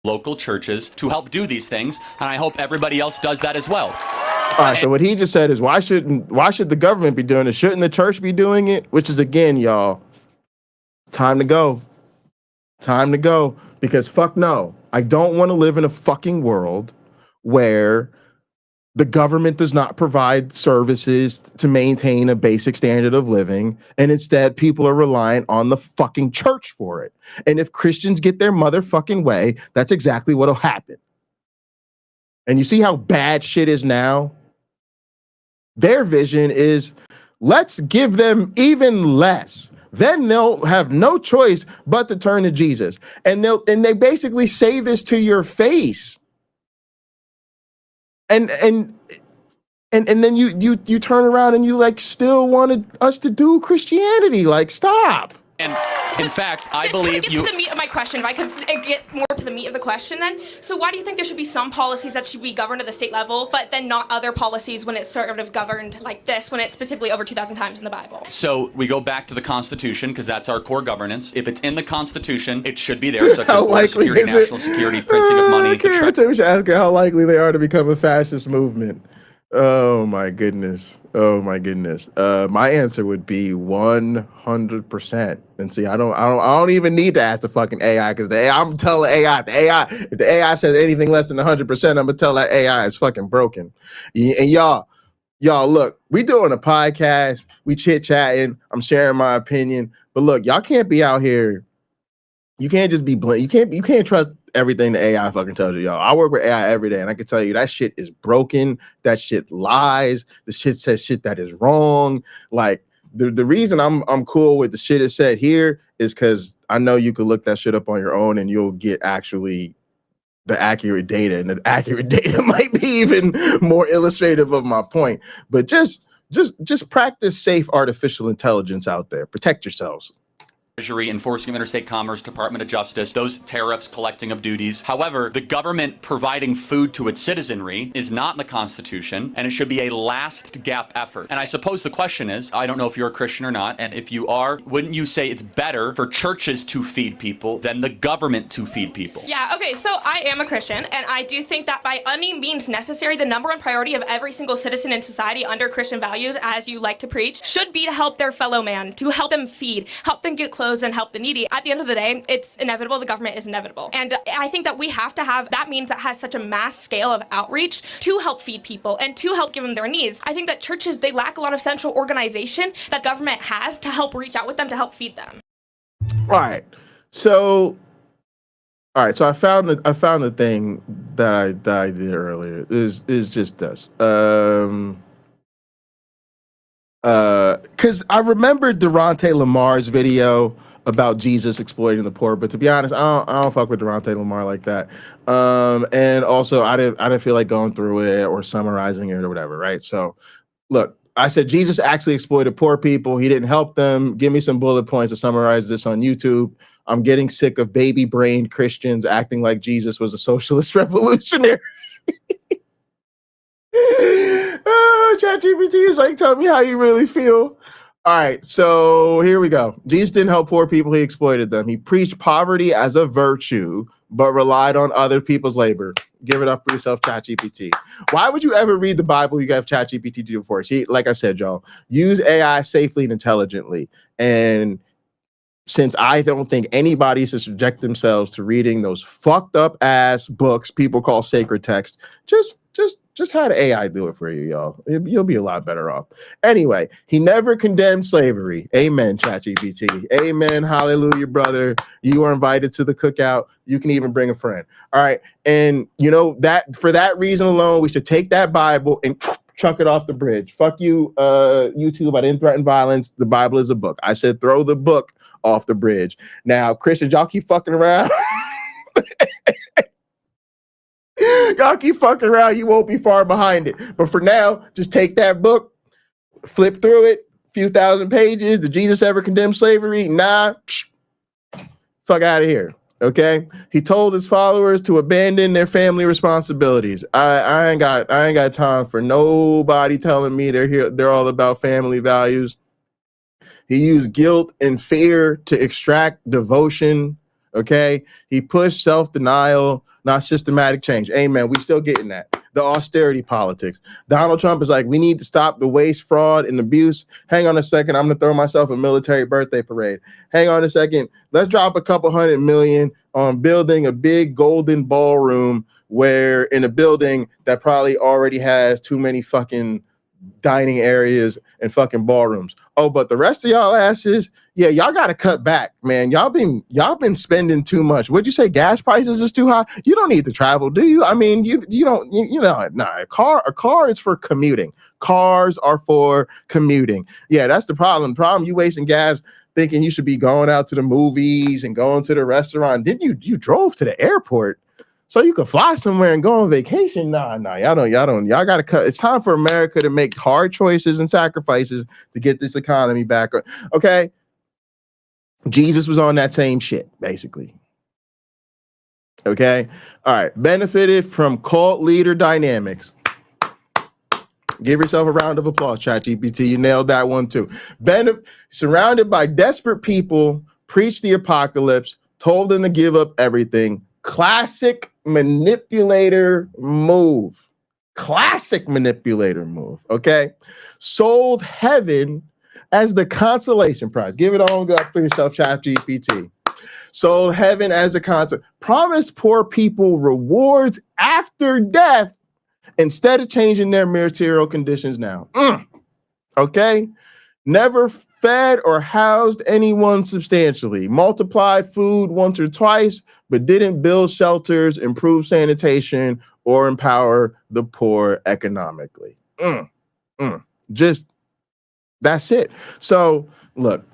Local churches to help do these things, and I hope everybody else does that as well. All right, so what he just said is, why should the government be doing it? Shouldn't the church be doing it? Which is, again, y'all, time to go. Time to go. Because fuck no. I don't want to live in a fucking world where the government does not provide services to maintain a basic standard of living, and instead people are relying on the fucking church for it. And if Christians get their motherfucking way, that's exactly what'll happen. And you see how bad shit is now? Their vision is, let's give them even less. then they'll have no choice but to turn to Jesus. And they basically say this to your face. And then you turn around and you like still wanted us to do Christianity. Like, stop. And in fact, I this believe gets you. to the meat of my question. If I could get more to the meat of the question, then. So why do you think there should be some policies that should be governed at the state level, but then not other policies when it's sort of governed like this, when it's specifically over 2,000 times in the Bible? So we go back to the Constitution because that's our core governance. If it's in the Constitution, it should be there, such as border security, national security, printing of money. We should ask how likely they are to become a fascist movement. Oh my goodness. Oh my goodness. My answer would be 100%. And see, I don't even need to ask the fucking AI, because I'm telling AI, if the AI says anything less than 100%, I'm gonna tell that AI is fucking broken. And y'all, look, we doing a podcast, we chit chatting, I'm sharing my opinion, but look, y'all can't be out here. You can't just be blind. You can't trust everything the AI fucking tells you, y'all. I work with AI every day, and I can tell you that shit is broken. That shit lies. The shit says shit that is wrong. Like, the reason I'm cool with the shit it said here is because I know you could look that shit up on your own and you'll get actually the accurate data, and the accurate data might be even more illustrative of my point. But just practice safe artificial intelligence out there. Protect yourselves. Treasury, enforcing of interstate commerce, Department of Justice, those tariffs, collecting of duties. However, the government providing food to its citizenry is not in the Constitution, and it should be a last gap effort. And I suppose the question is, I don't know if you're a Christian or not, and if you are, wouldn't you say it's better for churches to feed people than the government to feed people? Yeah, okay, so I am a Christian, and I do think that by any means necessary, the number one priority of every single citizen in society under Christian values, as you like to preach, should be to help their fellow man, to help them feed, help them get clothes, and help the needy. At the end of the day, it's inevitable. The government is inevitable. And I think that we have to have that means that has such a mass scale of outreach to help feed people and to help give them their needs. I think that churches, they lack a lot of central organization that government has to help reach out with them to help feed them. All right. So I found the thing that I did earlier is just this. Because I remembered Durante Lamar's video about Jesus exploiting the poor, but to be honest, I don't fuck with Durante Lamar like that. And also I didn't feel like going through it or summarizing it or whatever, right? So look, I said Jesus actually exploited poor people. He didn't help them. Give me some bullet points to summarize this on YouTube. I'm getting sick of baby-brained Christians acting like Jesus was a socialist revolutionary. ChatGPT is like, tell me how you really feel. All right, so here we go. Jesus didn't help poor people, he exploited them. He preached poverty as a virtue, but relied on other people's labor. Give it up for yourself, ChatGPT. Why would you ever read the Bible? You have ChatGPT to do it for us. Like I said, y'all, use AI safely and intelligently. And since I don't think anybody should subject themselves to reading those fucked up ass books people call sacred text, just have the AI do it for you, y'all. You'll be a lot better off. Anyway, he never condemned slavery. Amen, ChatGPT. Amen. Hallelujah, brother. You are invited to the cookout. You can even bring a friend. All right. And you know that for that reason alone, we should take that Bible and chuck it off the bridge. Fuck you, YouTube. I didn't threaten violence. The Bible is a book. I said throw the book off the bridge. Now, Christians, y'all keep fucking around. Y'all keep fucking around. You won't be far behind it. But for now, just take that book, flip through it, few thousand pages. Did Jesus ever condemn slavery? Nah. Fuck out of here. Okay. He told his followers to abandon their family responsibilities. I ain't got time for nobody telling me they're all about family values. He used guilt and fear to extract devotion. Okay. He pushed self-denial, not systematic change. Amen. We still getting that. The austerity politics. Donald Trump is like, we need to stop the waste, fraud, and abuse. Hang on a second. I'm going to throw myself a military birthday parade. Hang on a second. Let's drop a couple $100 million on building a big golden ballroom where in a building that probably already has too many fucking dining areas and fucking ballrooms. Oh, but the rest of y'all asses, yeah, y'all got to cut back, man. Y'all been spending too much. Would you say gas prices is too high? You don't need to travel, do you? I mean, you know, nah, a car is for commuting. Cars are for commuting. Yeah, that's the problem. The problem, you wasting gas thinking you should be going out to the movies and going to the restaurant. Didn't you drove to the airport so you could fly somewhere and go on vacation? Nah, y'all gotta cut. It's time for America to make hard choices and sacrifices to get this economy back. Okay. Jesus was on that same shit, basically. Okay. All right. Benefited from cult leader dynamics. Give yourself a round of applause, ChatGPT. You nailed that one too. Surrounded by desperate people, preached the apocalypse, told them to give up everything. Classic manipulator move. Classic manipulator move. Okay. Sold heaven as the consolation prize. Give it all up for yourself, ChatGPT. Sold heaven as a concept. Promised poor people rewards after death instead of changing their material conditions now. Okay? Never fed or housed anyone substantially. Multiplied food once or twice, but didn't build shelters, improve sanitation, or empower the poor economically. Just, that's it. So, look,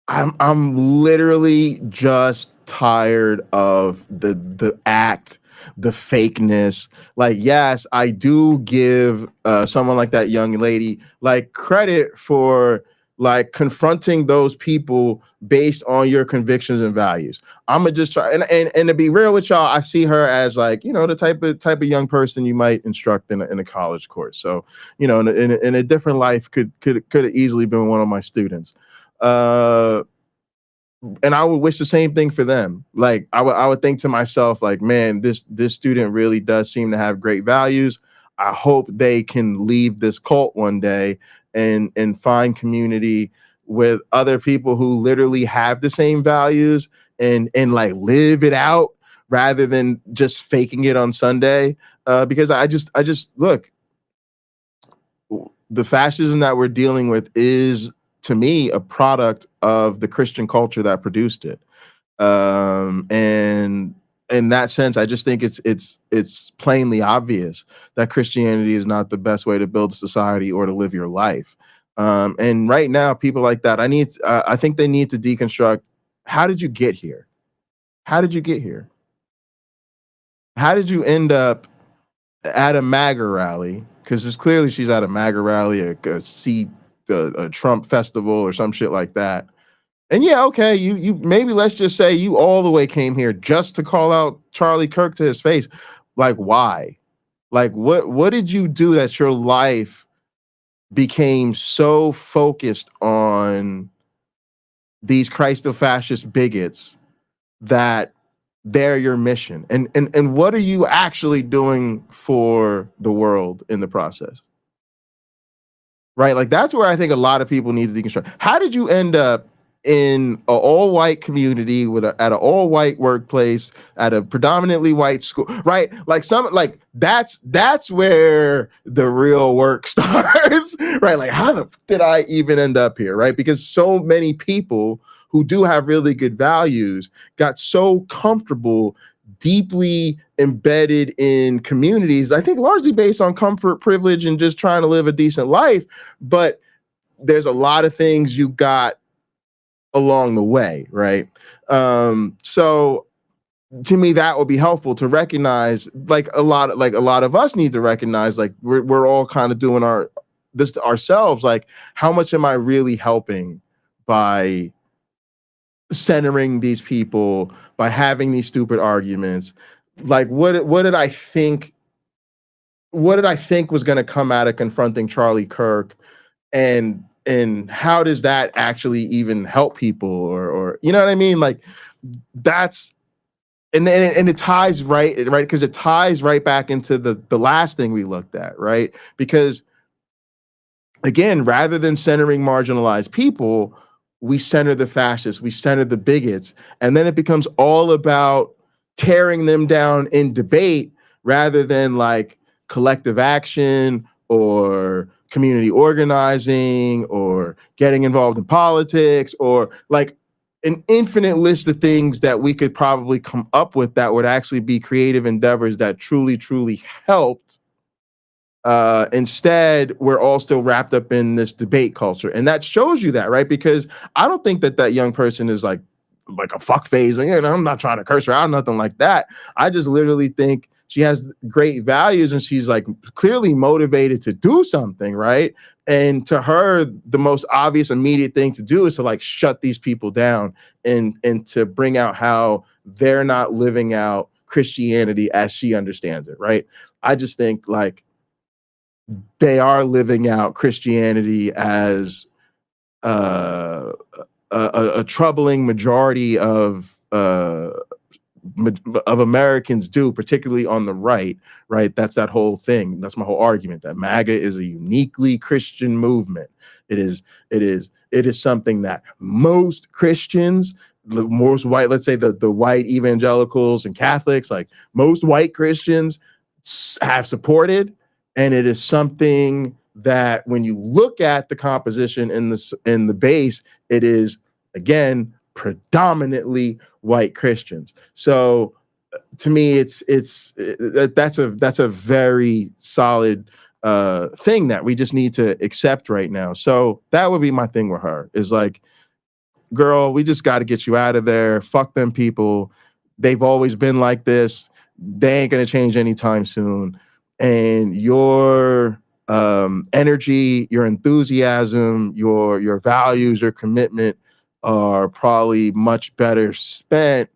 I'm literally just tired of the act, the fakeness. Like, yes, I do give someone like that young lady like credit for like confronting those people based on your convictions and values. I'm gonna just try and to be real with y'all, I see her as like, you know, the type of young person you might instruct in a college course. So, you know, in a different life could have easily been one of my students. And I would wish the same thing for them. Like I would think to myself, like, man, this student really does seem to have great values. I hope they can leave this cult one day and find community with other people who literally have the same values and like live it out rather than just faking it on Sunday. Because I just look, the fascism that we're dealing with is, to me, a product of the Christian culture that produced it. And in that sense, I just think it's plainly obvious that Christianity is not the best way to build a society or to live your life. And right now, people like that, I think they need to deconstruct. How did you get here? How did you get here? How did you end up at a MAGA rally? Because it's clearly she's at a MAGA rally, a Trump festival or some shit like that. And yeah, okay, you maybe let's just say you all the way came here just to call out Charlie Kirk to his face. Like, why? Like, what did you do that your life became so focused on these Christo-fascist bigots that they're your mission? And what are you actually doing for the world in the process? Right? Like, that's where I think a lot of people need to deconstruct. How did you end up in an all-white community at an all-white workplace at a predominantly white school, right? Like that's where the real work starts, right? Like, how the did I even end up here, right? Because so many people who do have really good values got so comfortable, deeply embedded in communities, I think largely based on comfort, privilege, and just trying to live a decent life. But there's a lot of things you got along the way, right? So to me, that would be helpful to recognize, like a lot of us need to recognize, like we're all kind of doing this to ourselves. Like, how much am I really helping by centering these people, by having these stupid arguments? Like, what did I think was going to come out of confronting Charlie Kirk, and how does that actually even help people, or you know what I mean? Like, that's and it ties right because it ties right back into the last thing we looked at, right? Because again, rather than centering marginalized people, we center the fascists, we center the bigots, and then it becomes all about tearing them down in debate rather than like collective action or community organizing or getting involved in politics, or like an infinite list of things that we could probably come up with that would actually be creative endeavors that truly helped Instead, we're all still wrapped up in this debate culture, and that shows you that, right? Because I don't think that young person is like a fuck phase. And I'm not trying to curse her out, nothing like that. I just literally think she has great values, and she's like clearly motivated to do something, right? And to her, the most obvious, immediate thing to do is to like shut these people down and to bring out how they're not living out Christianity as she understands it, right? I just think like they are living out Christianity as a troubling majority of Americans do, particularly on the right. That's that whole thing. That's my whole argument, that MAGA is a uniquely Christian movement. It is something that most Christians, the most white, let's say the white evangelicals and Catholics, like most white Christians have supported. And it is something that when you look at the composition in the base, it is, again, predominantly white Christians. So to me, that's a very solid thing that we just need to accept right now. So that would be my thing with her, is like, girl, we just got to get you out of there. Fuck them people. They've always been like this. They ain't going to change anytime soon. And your energy, your enthusiasm, your values, your commitment are probably much better spent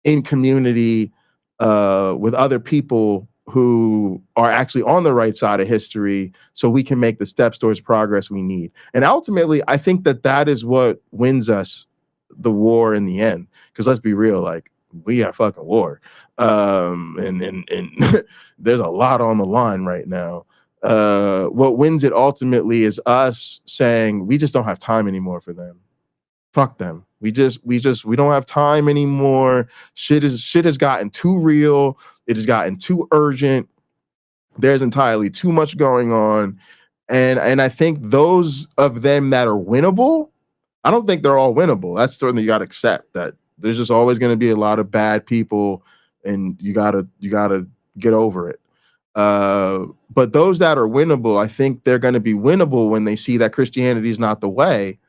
in community with other people who are actually on the right side of history, so we can make the steps towards progress we need. And ultimately, I think that is what wins us the war in the end. Because let's be real, like, we are fucking war. And there's a lot on the line right now. What wins it ultimately is us saying we just don't have time anymore for them. Fuck them. We don't have time anymore. Shit has gotten too real. It has gotten too urgent. There's entirely too much going on. And I think those of them that are winnable, I don't think they're all winnable. That's something you got to accept, that there's just always going to be a lot of bad people, and you gotta get over it. But those that are winnable, I think they're going to be winnable when they see that Christianity is not the way,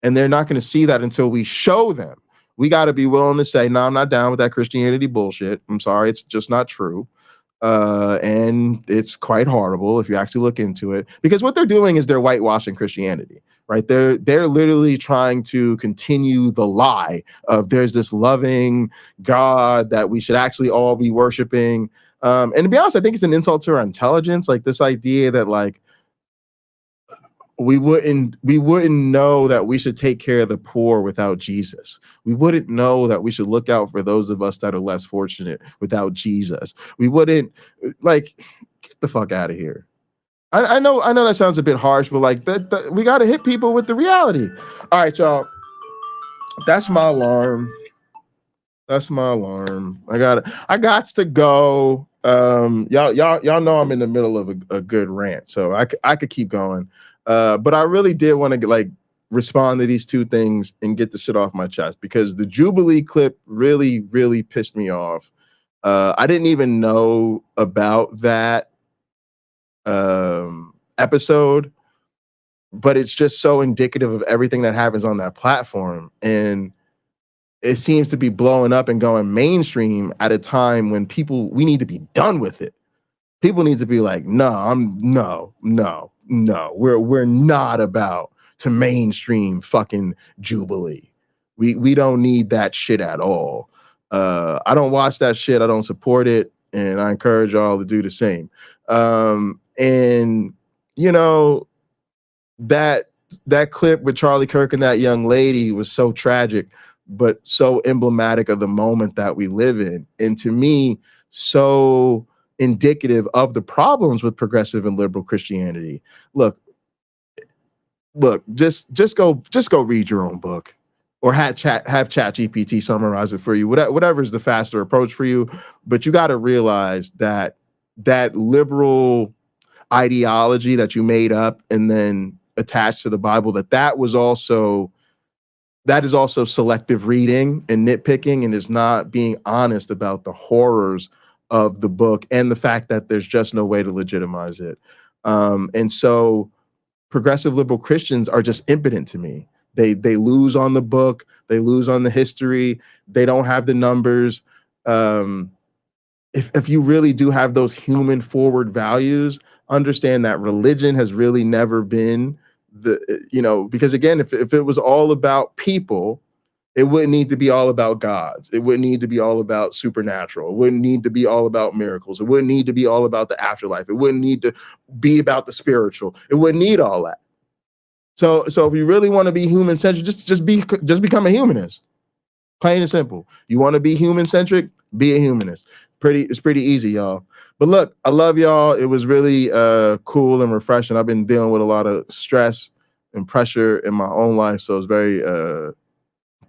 and they're not going to see that until we show them. We got to be willing to say, no, I'm not down with that Christianity bullshit. I'm sorry, it's just not true. And it's quite horrible if you actually look into it, because what they're doing is they're whitewashing Christianity. Right, they're literally trying to continue the lie of there's this loving God that we should actually all be worshiping. And to be honest, I think it's an insult to our intelligence. Like this idea that like we wouldn't know that we should take care of the poor without Jesus. We wouldn't know that we should look out for those of us that are less fortunate without Jesus. We wouldn't, like, get the fuck out of here. I know that sounds a bit harsh, but like that we got to hit people with the reality. All right, y'all. That's my alarm. I got to go. Y'all know I'm in the middle of a good rant, so I could keep going. But I really did want to like respond to these two things and get the shit off my chest, because the Jubilee clip really, really pissed me off. I didn't even know about that episode, but it's just so indicative of everything that happens on that platform, and it seems to be blowing up and going mainstream at a time when we need to be done with it. People need to be like, no, we're not about to mainstream fucking Jubilee. We don't need that shit at all. I don't watch that shit. I don't support it, and I encourage y'all to do the same. And you know, that clip with Charlie Kirk and that young lady was so tragic, but so emblematic of the moment that we live in, and to me, so indicative of the problems with progressive and liberal Christianity. Look, just go read your own book, or have ChatGPT summarize it for you. Whatever is the faster approach for you, but you got to realize that liberal ideology that you made up and then attached to the Bible, that is also selective reading and nitpicking, and is not being honest about the horrors of the book and the fact that there's just no way to legitimize it. And so progressive liberal Christians are just impotent to me. They lose on the book, they lose on the history, they don't have the numbers. If you really do have those human forward values, understand that religion has really never been because again, if it was all about people, it wouldn't need to be all about gods. It wouldn't need to be all about supernatural. It wouldn't need to be all about miracles. It wouldn't need to be all about the afterlife. It wouldn't need to be about the spiritual. It wouldn't need all that. So if you really want to be human centric, just become a humanist. Plain and simple. You want to be human centric, be a humanist. It's pretty easy, y'all. But look, I love y'all. It was really cool and refreshing. I've been dealing with a lot of stress and pressure in my own life, so it's very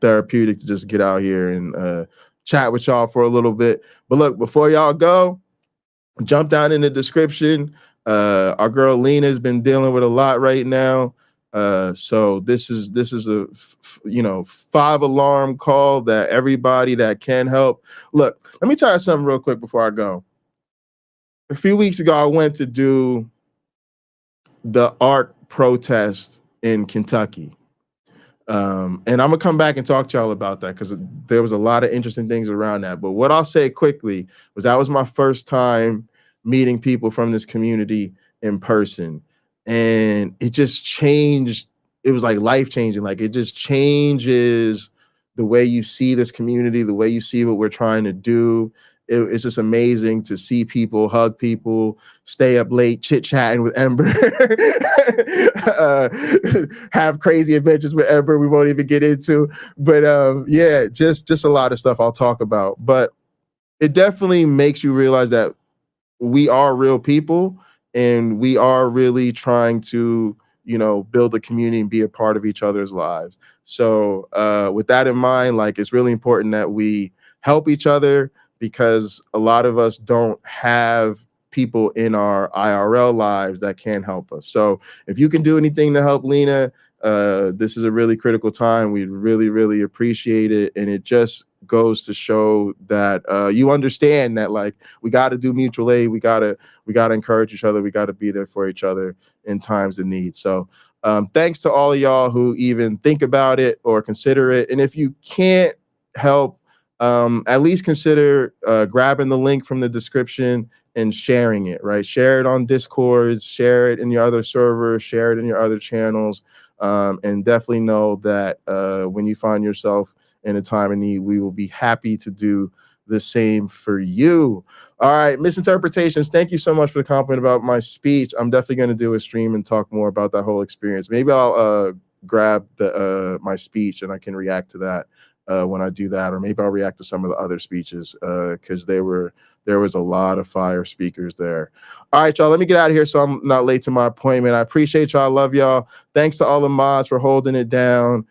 therapeutic to just get out here and chat with y'all for a little bit. But look, before y'all go, jump down in the description. Our girl Lina has been dealing with a lot right now. So this is a 5-alarm call that everybody that can help. Look, let me tell you something real quick before I go. A few weeks ago, I went to do the art protest in Kentucky. And I'm gonna come back and talk to y'all about that because there was a lot of interesting things around that. But what I'll say quickly was that was my first time meeting people from this community in person. And it just changed. It was like life changing. Like it just changes the way you see this community, the way you see what we're trying to do. It's just amazing to see people, hug people, stay up late, chit-chatting with Ember, have crazy adventures with Ember we won't even get into. But yeah, just a lot of stuff I'll talk about. But it definitely makes you realize that we are real people and we are really trying to, build a community and be a part of each other's lives. So with that in mind, like it's really important that we help each other, because a lot of us don't have people in our IRL lives that can help us. So if you can do anything to help Lina, this is a really critical time. We really, really appreciate it. And it just goes to show that you understand that like we got to do mutual aid. We gotta encourage each other. We got to be there for each other in times of need. So thanks to all of y'all who even think about it or consider it. And if you can't help, at least consider grabbing the link from the description and sharing it, right? Share it on Discord, share it in your other servers, share it in your other channels, and definitely know that when you find yourself in a time of need, we will be happy to do the same for you. All right, misinterpretations. Thank you so much for the compliment about my speech. I'm definitely going to do a stream and talk more about that whole experience. Maybe I'll grab my speech and I can react to that when I do that, or maybe I'll react to some of the other speeches because there was a lot of fire speakers there. All right, y'all, let me get out of here so I'm not late to my appointment. I appreciate y'all. I love y'all. Thanks to all the mods for holding it down.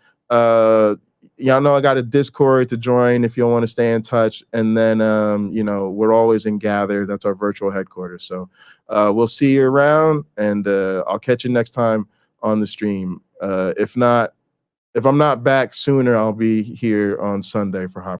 Y'all know I got a Discord to join if you want to stay in touch. And then, we're always in Gather. That's our virtual headquarters. So we'll see you around, and I'll catch you next time on the stream. If I'm not back sooner, I'll be here on Sunday for Hop